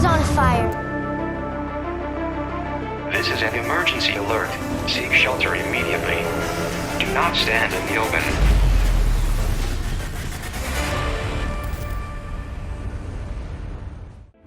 on fire. This is an emergency alert. Seek shelter immediately. Do not stand in the open.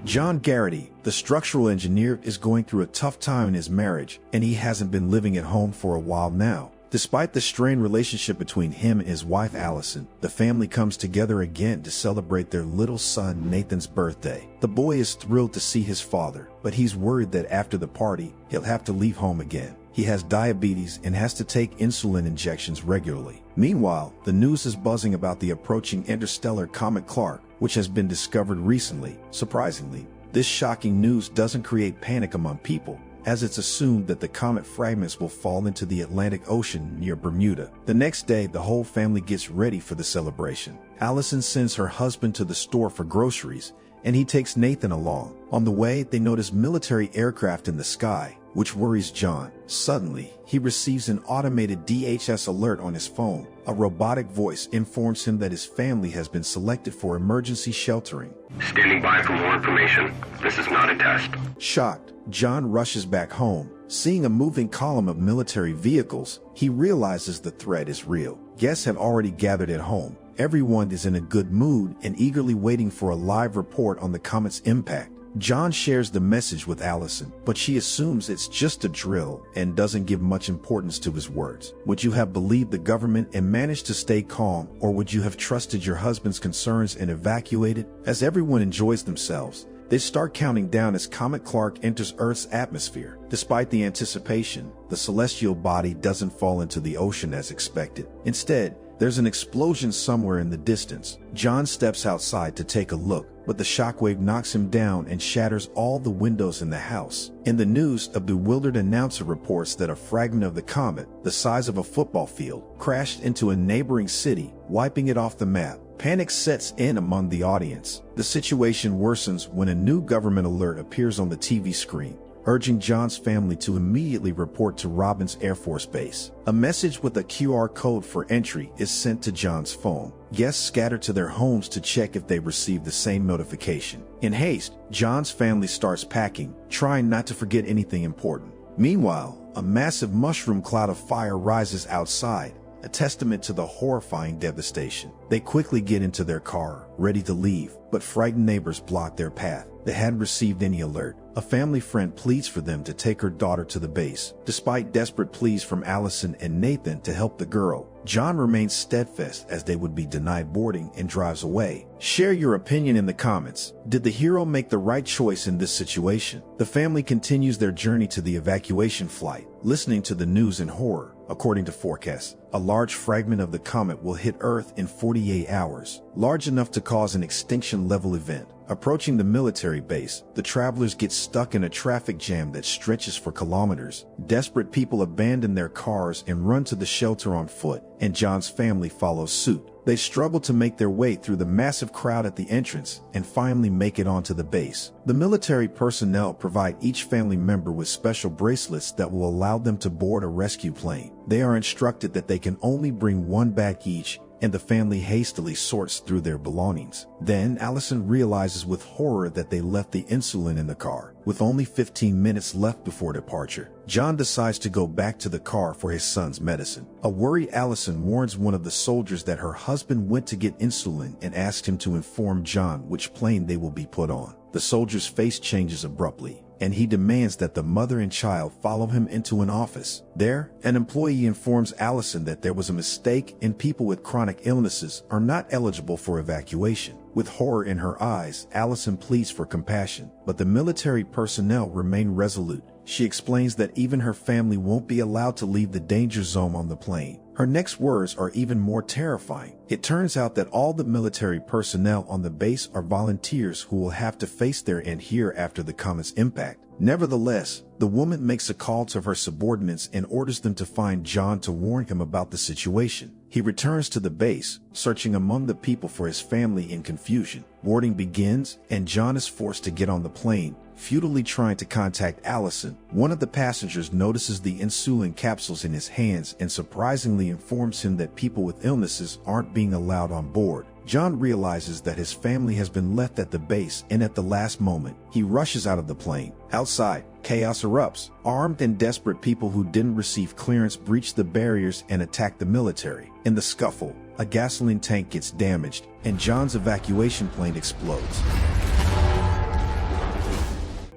John Garrity, the structural engineer, is going through a tough time in his marriage, and he hasn't been living at home for a while now. Despite the strained relationship between him and his wife Allison, the family comes together again to celebrate their little son Nathan's birthday. The boy is thrilled to see his father, but he's worried that after the party, he'll have to leave home again. He has diabetes and has to take insulin injections regularly. Meanwhile, the news is buzzing about the approaching interstellar comet Clark, which has been discovered recently. Surprisingly, this shocking news doesn't create panic among people, as it's assumed that the comet fragments will fall into the Atlantic Ocean near Bermuda. The next day, the whole family gets ready for the celebration. Allison sends her husband to the store for groceries, and he takes Nathan along. On the way, they notice military aircraft in the sky, which worries John. Suddenly, he receives an automated DHS alert on his phone. A robotic voice informs him that his family has been selected for emergency sheltering. Standing by for more information. This is not a test. Shocked, John rushes back home. Seeing a moving column of military vehicles, he realizes the threat is real. Guests have already gathered at home. Everyone is in a good mood and eagerly waiting for a live report on the comet's impact. John shares the message with Allison, but she assumes it's just a drill and doesn't give much importance to his words. Would you have believed the government and managed to stay calm, or would you have trusted your husband's concerns and evacuated? As everyone enjoys themselves, they start counting down as Comet Clark enters Earth's atmosphere. Despite the anticipation, the celestial body doesn't fall into the ocean as expected. Instead, there's an explosion somewhere in the distance. John steps outside to take a look, but the shockwave knocks him down and shatters all the windows in the house. In the news, a bewildered announcer reports that a fragment of the comet, the size of a football field, crashed into a neighboring city, wiping it off the map. Panic sets in among the audience. The situation worsens when a new government alert appears on the TV screen, urging John's family to immediately report to Robins Air Force Base. A message with a QR code for entry is sent to John's phone. Guests scatter to their homes to check if they receive the same notification. In haste, John's family starts packing, trying not to forget anything important. Meanwhile, a massive mushroom cloud of fire rises outside, a testament to the horrifying devastation. They quickly get into their car, ready to leave, but frightened neighbors block their path. They hadn't received any alert. A family friend pleads for them to take her daughter to the base. Despite desperate pleas from Allison and Nathan to help the girl, John remains steadfast as they would be denied boarding and drives away. Share your opinion in the comments. Did the hero make the right choice in this situation? The family continues their journey to the evacuation flight, listening to the news in horror. According to forecasts, a large fragment of the comet will hit Earth in 48 hours, large enough to cause an extinction-level event. Approaching the military base, the travelers get stuck in a traffic jam that stretches for kilometers. Desperate people abandon their cars and run to the shelter on foot, and John's family follows suit. They struggle to make their way through the massive crowd at the entrance and finally make it onto the base. The military personnel provide each family member with special bracelets that will allow them to board a rescue plane. They are instructed that they can only bring one bag each, and the family hastily sorts through their belongings. Then Allison realizes with horror that they left the insulin in the car. With only 15 minutes left before departure, John decides to go back to the car for his son's medicine. A worried Allison warns one of the soldiers that her husband went to get insulin and asks him to inform John which plane they will be put on. The soldier's face changes abruptly, and he demands that the mother and child follow him into an office. There, an employee informs Allison that there was a mistake and people with chronic illnesses are not eligible for evacuation. With horror in her eyes, Allison pleads for compassion, but the military personnel remain resolute. She explains that even her family won't be allowed to leave the danger zone on the plane. Her next words are even more terrifying. It turns out that all the military personnel on the base are volunteers who will have to face their end here after the comet's impact. Nevertheless, the woman makes a call to her subordinates and orders them to find John to warn him about the situation. He returns to the base, searching among the people for his family in confusion. Boarding begins, and John is forced to get on the plane, futilely trying to contact Allison. One of the passengers notices the insulin capsules in his hands and surprisingly informs him that people with illnesses aren't being allowed on board. John realizes that his family has been left at the base, and at the last moment, he rushes out of the plane. Outside, chaos erupts. Armed and desperate people who didn't receive clearance breach the barriers and attack the military. In the scuffle, a gasoline tank gets damaged, and John's evacuation plane explodes.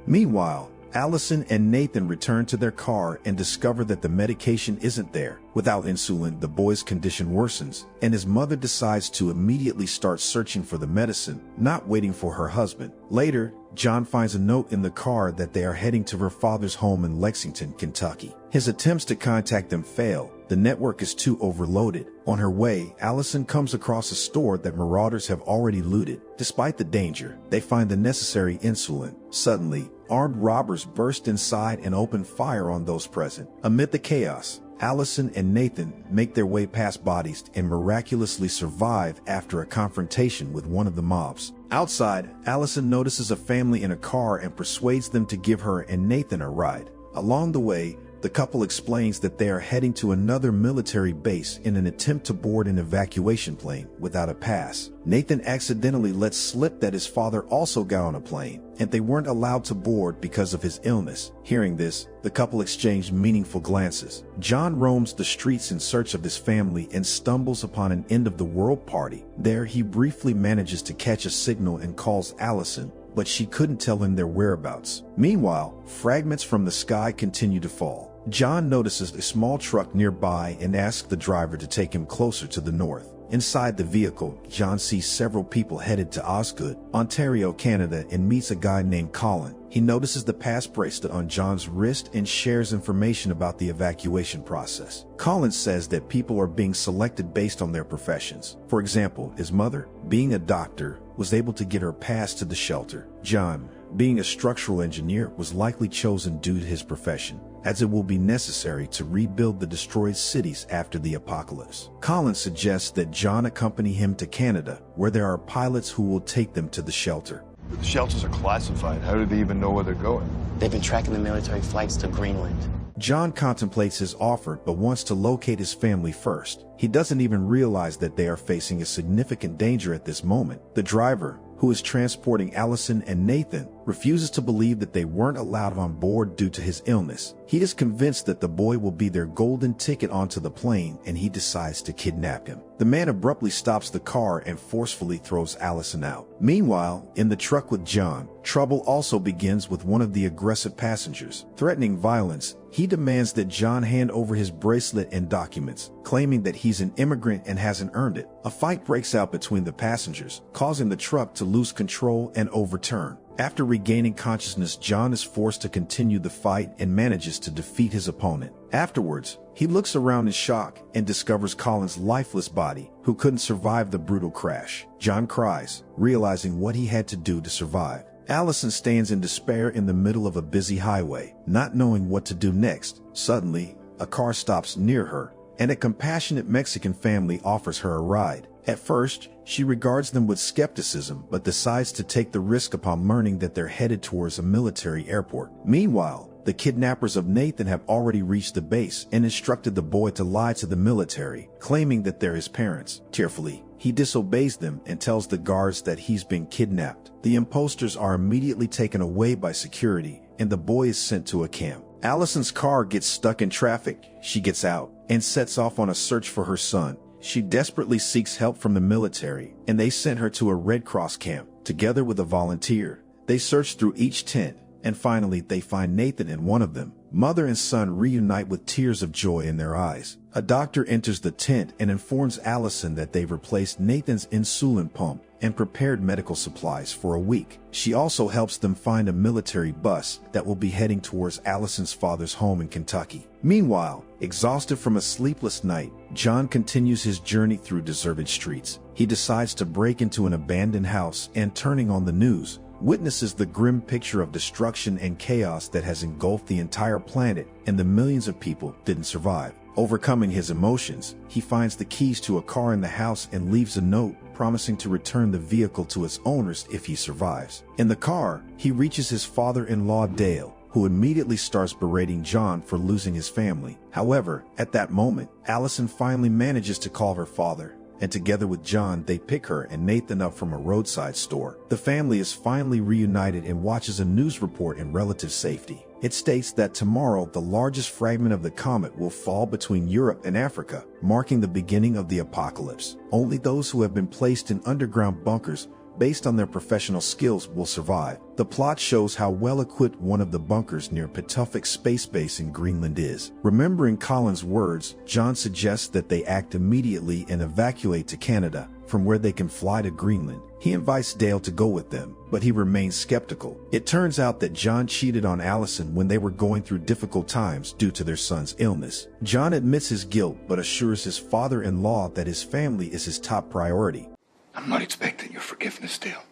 Meanwhile, Allison and Nathan return to their car and discover that the medication isn't there. Without insulin, the boy's condition worsens, and his mother decides to immediately start searching for the medicine, not waiting for her husband. Later, John finds a note in the car that they are heading to her father's home in Lexington, Kentucky. His attempts to contact them fail. The network is too overloaded. On her way, Allison comes across a store that marauders have already looted. Despite the danger, they find the necessary insulin. Suddenly, armed robbers burst inside and open fire on those present. Amid the chaos, Allison and Nathan make their way past bodies and miraculously survive after a confrontation with one of the mobs. Outside, Allison notices a family in a car and persuades them to give her and Nathan a ride. Along the way, the couple explains that they are heading to another military base in an attempt to board an evacuation plane without a pass. Nathan accidentally lets slip that his father also got on a plane, and they weren't allowed to board because of his illness. Hearing this, the couple exchange meaningful glances. John roams the streets in search of his family and stumbles upon an end-of-the-world party. There, he briefly manages to catch a signal and calls Allison, but she couldn't tell him their whereabouts. Meanwhile, fragments from the sky continue to fall. John notices a small truck nearby and asks the driver to take him closer to the north. Inside the vehicle, John sees several people headed to Osgood, Ontario, Canada, and meets a guy named Colin. He notices the pass bracelet on John's wrist and shares information about the evacuation process. Colin says that people are being selected based on their professions. For example, his mother, being a doctor, was able to get her pass to the shelter. John, being a structural engineer, was likely chosen due to his profession, as it will be necessary to rebuild the destroyed cities after the apocalypse. Colin suggests that John accompany him to Canada, where there are pilots who will take them to the shelter. The shelters are classified. How do they even know where they're going? They've been tracking the military flights to Greenland. John contemplates his offer but wants to locate his family first. He doesn't even realize that they are facing a significant danger at this moment. The driver, who is transporting Allison and Nathan, refuses to believe that they weren't allowed on board due to his illness. He is convinced that the boy will be their golden ticket onto the plane, and he decides to kidnap him. The man abruptly stops the car and forcefully throws Allison out. Meanwhile, in the truck with John, trouble also begins with one of the aggressive passengers. Threatening violence, he demands that John hand over his bracelet and documents, claiming that he's an immigrant and hasn't earned it. A fight breaks out between the passengers, causing the truck to lose control and overturn. After regaining consciousness, John is forced to continue the fight and manages to defeat his opponent. Afterwards, he looks around in shock and discovers Colin's lifeless body, who couldn't survive the brutal crash. John cries, realizing what he had to do to survive. Allison stands in despair in the middle of a busy highway, not knowing what to do next. Suddenly, a car stops near her, and a compassionate Mexican family offers her a ride. At first, she regards them with skepticism, but decides to take the risk upon learning that they're headed towards a military airport. Meanwhile, the kidnappers of Nathan have already reached the base and instructed the boy to lie to the military, claiming that they're his parents. Tearfully, he disobeys them and tells the guards that he's been kidnapped. The imposters are immediately taken away by security, and the boy is sent to a camp. Allison's car gets stuck in traffic. She gets out and sets off on a search for her son. She desperately seeks help from the military, and they sent her to a Red Cross camp. Together with a volunteer, they search through each tent, and finally they find Nathan in one of them. Mother and son reunite with tears of joy in their eyes. A doctor enters the tent and informs Allison that they've replaced Nathan's insulin pump and prepared medical supplies for a week. She also helps them find a military bus that will be heading towards Allison's father's home in Kentucky. Meanwhile, exhausted from a sleepless night, John continues his journey through deserted streets. He decides to break into an abandoned house and, turning on the news, witnesses the grim picture of destruction and chaos that has engulfed the entire planet, and the millions of people didn't survive. Overcoming his emotions, he finds the keys to a car in the house and leaves a note promising to return the vehicle to its owners if he survives. In the car, he reaches his father-in-law Dale, who immediately starts berating John for losing his family. However, at that moment, Allison finally manages to call her father, and together with John, they pick her and Nathan up from a roadside store. The family is finally reunited and watches a news report in relative safety. It states that tomorrow the largest fragment of the comet will fall between Europe and Africa, marking the beginning of the apocalypse. Only those who have been placed in underground bunkers based on their professional skills will survive. The plot shows how well equipped one of the bunkers near Pituffik Space Base in Greenland is. Remembering Colin's words, John suggests that they act immediately and evacuate to Canada, from where they can fly to Greenland. He invites Dale to go with them, but he remains skeptical. It turns out that John cheated on Allison when they were going through difficult times due to their son's illness. John admits his guilt, but assures his father-in-law that his family is his top priority. I'm not expecting your forgiveness, Dale.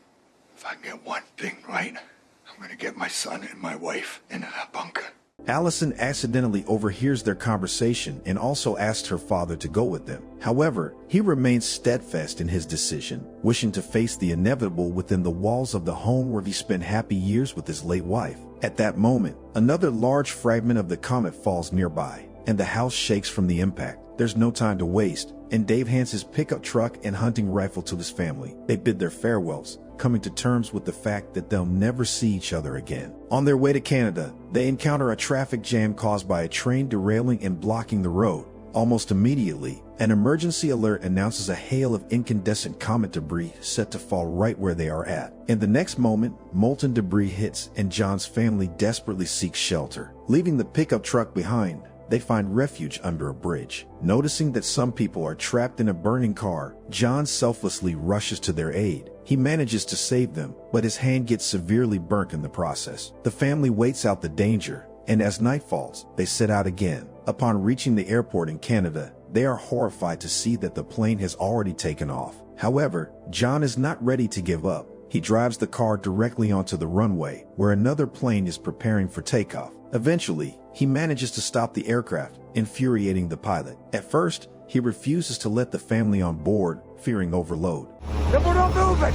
If I can get one thing right, I'm going to get my son and my wife into that bunker. Allison accidentally overhears their conversation and also asks her father to go with them. However, he remains steadfast in his decision, wishing to face the inevitable within the walls of the home where he spent happy years with his late wife. At that moment, another large fragment of the comet falls nearby, and the house shakes from the impact. There's no time to waste, and Dave hands his pickup truck and hunting rifle to his family. They bid their farewells, coming to terms with the fact that they'll never see each other again. On their way to Canada, they encounter a traffic jam caused by a train derailing and blocking the road. Almost immediately, an emergency alert announces a hail of incandescent comet debris set to fall right where they are at. In the next moment, molten debris hits and John's family desperately seeks shelter. Leaving the pickup truck behind, they find refuge under a bridge. Noticing that some people are trapped in a burning car, John selflessly rushes to their aid. He manages to save them, but his hand gets severely burnt in the process. The family waits out the danger, and as night falls, they set out again. Upon reaching the airport in Canada, they are horrified to see that the plane has already taken off. However, John is not ready to give up. He drives the car directly onto the runway, where another plane is preparing for takeoff. Eventually, he manages to stop the aircraft, infuriating the pilot. At first, he refuses to let the family on board, fearing overload. Then we're not moving!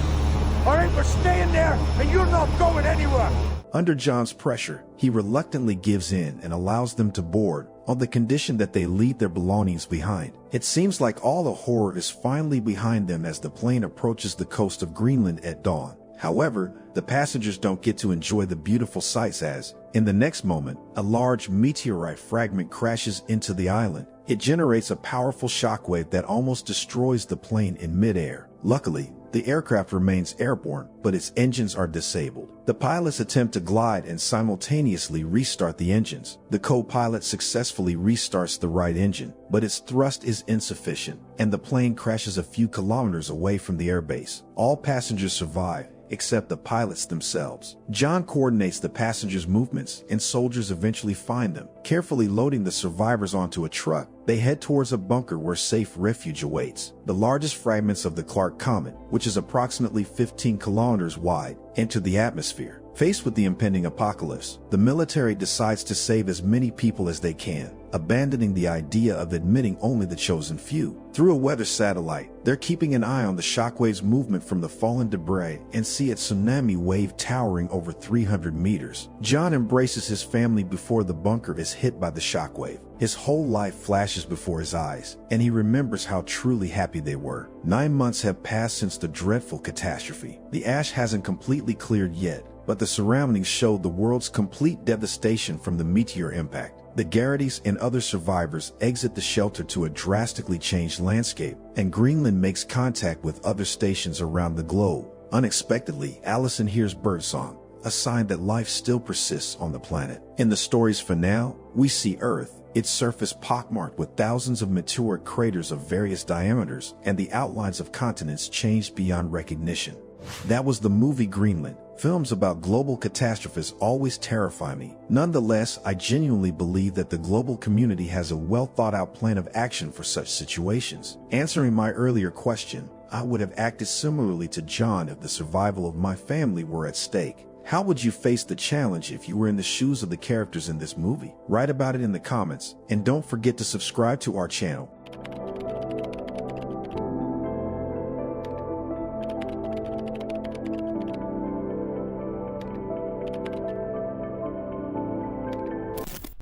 Alright, we're staying there, and you're not going anywhere! Under John's pressure, he reluctantly gives in and allows them to board, on the condition that they leave their belongings behind. It seems like all the horror is finally behind them as the plane approaches the coast of Greenland at dawn. However, the passengers don't get to enjoy the beautiful sights as, in the next moment, a large meteorite fragment crashes into the island. It generates a powerful shockwave that almost destroys the plane in midair. Luckily, the aircraft remains airborne, but its engines are disabled. The pilots attempt to glide and simultaneously restart the engines. The co-pilot successfully restarts the right engine, but its thrust is insufficient, and the plane crashes a few kilometers away from the airbase. All passengers survive, except the pilots themselves. John coordinates the passengers' movements, and soldiers eventually find them. Carefully loading the survivors onto a truck, they head towards a bunker where safe refuge awaits. The largest fragments of the Clark Comet, which is approximately 15 kilometers wide, enter the atmosphere. Faced with the impending apocalypse, the military decides to save as many people as they can, abandoning the idea of admitting only the chosen few. Through a weather satellite, they're keeping an eye on the shockwave's movement from the fallen debris and see a tsunami wave towering over 300 meters. John embraces his family before the bunker is hit by the shockwave. His whole life flashes before his eyes, and he remembers how truly happy they were. 9 months have passed since the dreadful catastrophe. The ash hasn't completely cleared yet, but the surroundings show the world's complete devastation from the meteor impact. The Garrity's and other survivors exit the shelter to a drastically changed landscape, and Greenland makes contact with other stations around the globe. Unexpectedly, Allison hears birdsong, a sign that life still persists on the planet. In the story's finale, we see Earth, its surface pockmarked with thousands of meteoric craters of various diameters, and the outlines of continents changed beyond recognition. That was the movie Greenland. Films about global catastrophes always terrify me. Nonetheless, I genuinely believe that the global community has a well-thought-out plan of action for such situations. Answering my earlier question, I would have acted similarly to John if the survival of my family were at stake. How would you face the challenge if you were in the shoes of the characters in this movie? Write about it in the comments, and don't forget to subscribe to our channel.